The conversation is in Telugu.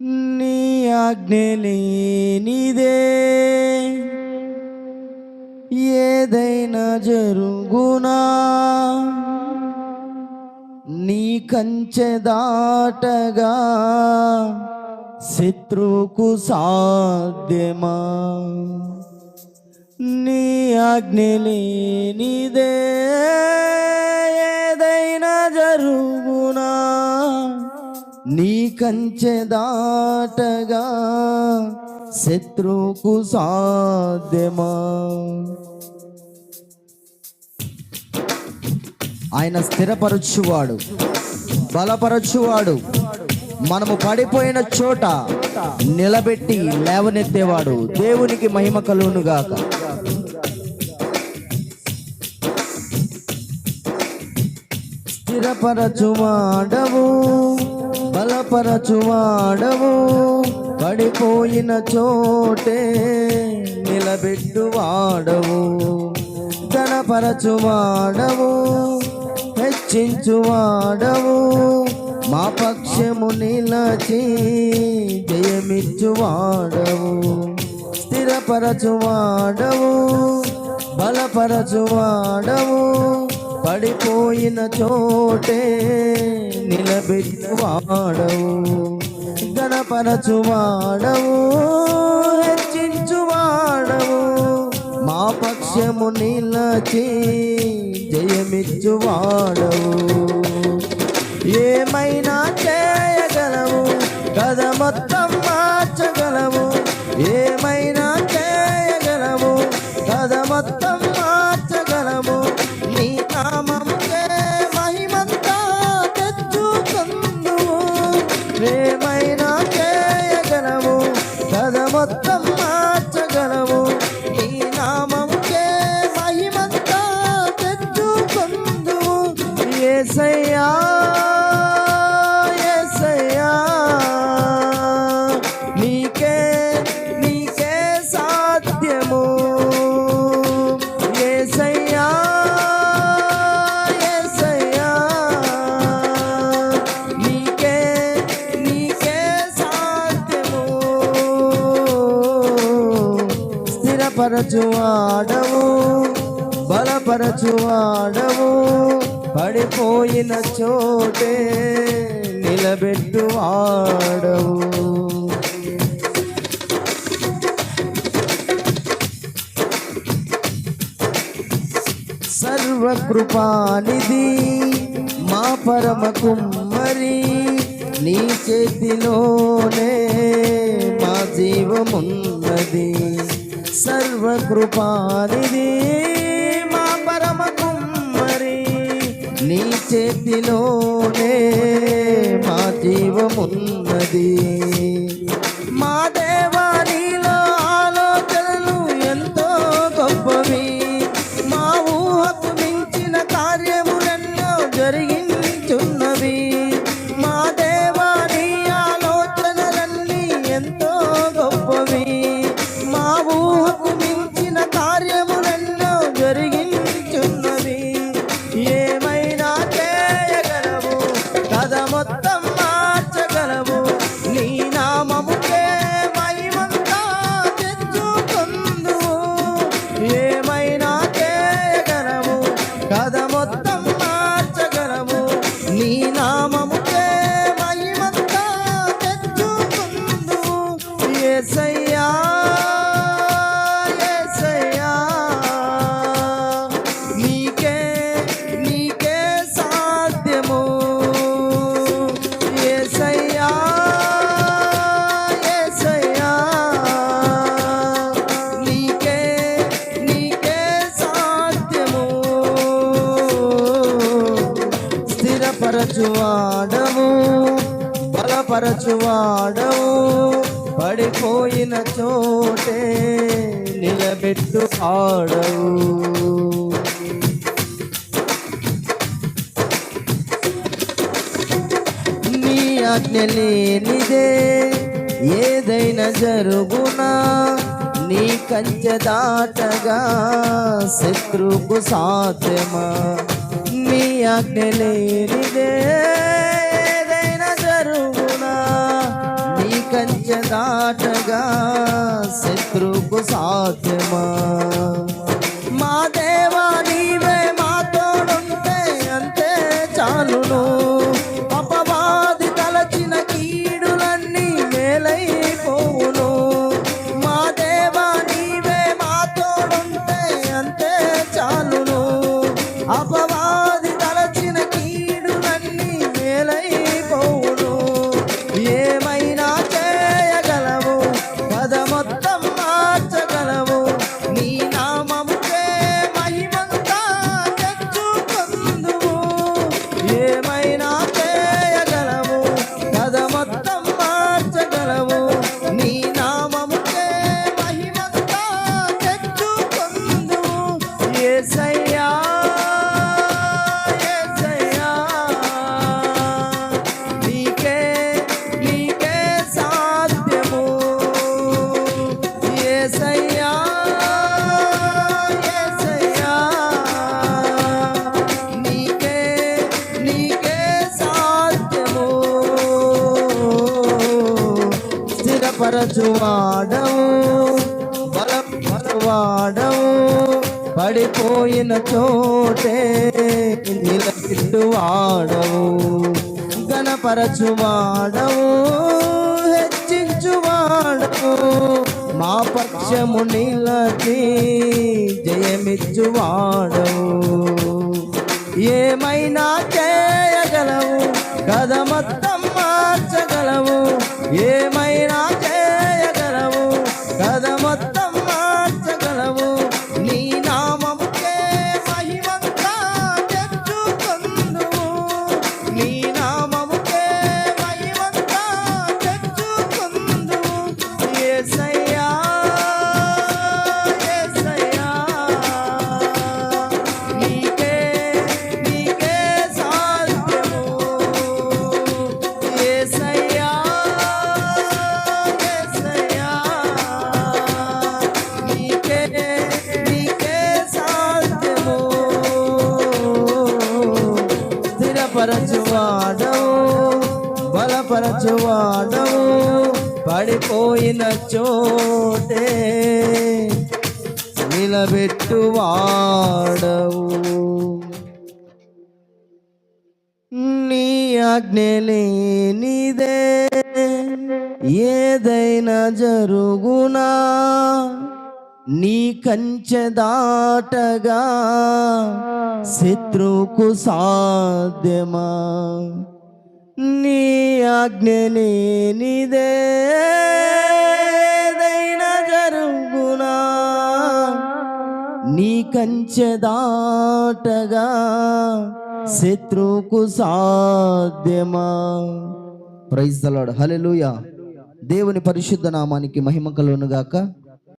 నీ ఆజ్ఞ లేనిదే ఏదైనా జరుగునా, నీ కంచె దాటగా శత్రువుకు సాధ్యమా? నీ ఆజ్ఞ లేనిదే ఏదైనా జరుగునా, నీ కంచె దాటగా శత్రువుకు సాధ్యమా? ఆయన స్థిరపరచువాడు, బలపరచువాడు, మనము పడిపోయిన చోట నిలబెట్టి లేవనెత్తేవాడు. దేవునికి మహిమ కలుగునుగాక. స్థిరపరచువాడవు, బలపరచువాడవు, పడిపోయిన చోటే నిలబెట్టువాడవు. ఘనపరచువాడవు, హెచ్చించువాడవు, మా పక్షము నిలచి జయమిచ్చువాడవు. స్థిరపరచువాడవు, బలపరచువాడవు, పడిపోయిన చోటే నిలబెట్టువాడవు. ఘనపరచువాడవు, హెచ్చించువాడవు, మా పక్షము నిలచి జయమిచ్చువాడవు. ఏమైనా చేయగలవు, కథ మొత్తం మార్చగలవు. ఏమైనా చేయగలవు, కథ మొత్తం మార్చగలవు. నీ నామముకే మహిమంతా తెచ్చుకొందువు. ఏమైనా చేయగలవు, కథ మొత్తం మార్చగలవు. నీ నామముకే మహిమంతా తెచ్చుకొందువు. యేసయ్యా, యేసయ్యా, నీకే నీకే సాధ్యము. యేసయ్యా, యేసయ్యా, నీకే నీకే సాధ్యము. స్థిరపరచువాడవు, బలపరచువాడవు, పడిపోయిన చోటే నిలబెట్టువాడవు. సర్వకృపానిధి మా పరమ కుమ్మరి, నీ చేతిలోనే మా జీవమున్నది. సర్వకృపానిధి మా పరమ కుమ్మరి, నీ చేతిలోనే మా జీవమున్నది. మా దేవా, నీలో ఆలోచనలు ఎంతో గొప్పవి. మా ఊహకు మించిన కార్యములెన్నో జరిగించున్నవి. మా దేవా, నీ ఆలోచనలన్నీ ఎంతో గొప్పవి. మా ఊహకు మించిన కార్యములెన్నో జరిగించున్నవి. ఏమైనా చేయగలవు, కథ మొత్తం మార్చగలవు. నీ నామముకే మహిమంతా తెచ్చుకొందువు. ఏమైనా చేయగలవు, కథ మొత్తం మార్చగలవు. నీ నామముకే మహిమంతా తెచ్చుకొందువు. యేసయ్యా, యేసయ్యా, నీకే నీకే సాధ్యము. యేసయ్యా, యేసయ్యా, నీకే నీకే సాధ్యము. స్థిరపరచువాడవు, బలపరచువాడవు, పడిపోయిన చోటే నిలబెట్టువాడవు. నీ ఆజ్ఞ లేనిదే ఏదైనా జరుగునా, నీ కంచె దాటగా శత్రువుకు సాధ్యమా? నీ ఆజ్ఞ లేనిదే ఏదైనా జరుగునా, నీ కంచె దాటగా శత్రువుకు సాధ్యమా? మా దేవా నీవే మా తోడుంటే అంతే చాలును. అపవాది తలచిన కీడులన్నీ మేలైపోవును. మా దేవా నీవే మా తోడుంటే అంతే చాలును. అపవాది తలచిన కీడులన్నీ మేలైపోవును. ఏమైనా చేయగలవు, కథ మొత్తం మార్చగలవు. నీ నామముకే మహిమంతా తెచ్చుకొందువు. ఏమైనా చేయగలవు, కథ మొత్తం మార్చగలవు. నీ నామముకే మహిమంతా తెచ్చుకొందువు. యేసయ్యా యేసయ్యా, నీకే నీకే సాధ్యము. యేసయ్యా యేసయ్యా, నీకే నీకే సాధ్యము. స్థిరపరచువాడవు, బలపరచువాడవు, పడిపోయిన చోటే నిలబెట్టువాడవు. ఘనపరచువాడవు, హెచ్చించువాడవు, మా పక్షము నిలచి జయమిచ్చువాడవు. ఏమైనా చేయగలవు, కథ మొత్తం మార్చగలవు. ఏమైనా చేయగలవు, కథ మొత్తం మార్చగలవు. నీ నామముకే మహిమంతా తెచ్చుకొందువు. నీ నామముకే మహిమంతా తెచ్చుకొందువు. యేసయ్యా యేసయ్యా, నీకే నీకే సాధ్యము. యేసయ్యా యేసయ్యా, నీకే నీకే సాధ్యము. స్థిరపరచువాడవు, బలపరచువాడవు, పడిపోయిన చోటే నిలబెట్టువాడవు. నీ ఆజ్ఞ లేనిదే ఏదైనా జరుగునా? నీ కంచె దాటగా శత్రువుకు సాధ్యమా? నీ ఆజ్ఞ లేనిదే ఏదైనా జరుగునా? నీ కంచె దాటగా శత్రువుకు సాధ్యమా? ప్రైజ్ ది లార్డ్, హల్లెలూయా. దేవుని పరిశుద్ధ నామానికి మహిమ కలుగును గాక.